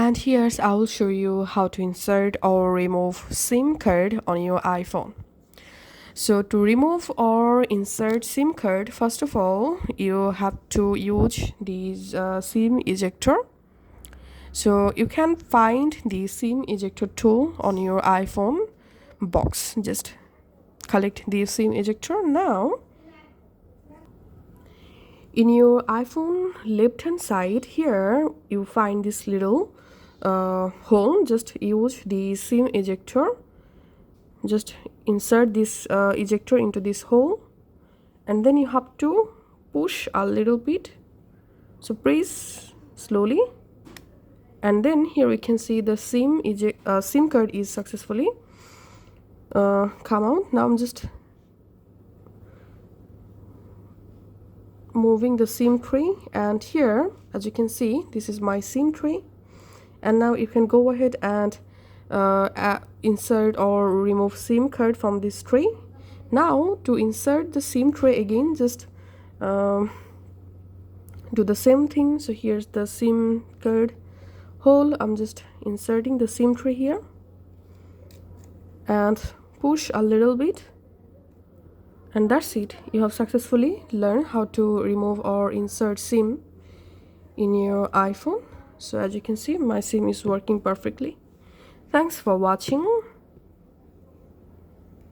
And here's I will show you how to insert or remove SIM card on your iPhone. So to remove or insert SIM card, first of all, you have to use this SIM ejector. So you can find the SIM ejector tool on your iPhone box. Just collect the SIM ejector. Now, in your iPhone left hand side here, you find this little hole. Just use the SIM ejector. Just insert this ejector into this hole, and then you have to push a little bit. So press slowly, and then here we can see the SIM card is successfully come out. Now I'm just moving the SIM tray, and here as you can see this is my SIM tray. And now you can go ahead and insert or remove SIM card from this tray. Now to insert the SIM tray again, just do the same thing. So here's the SIM card hole. I'm just inserting the SIM tray here and push a little bit, and that's it. You have successfully learned how to remove or insert SIM in your iPhone. So as you can see, my SIM is working perfectly. Thanks for watching.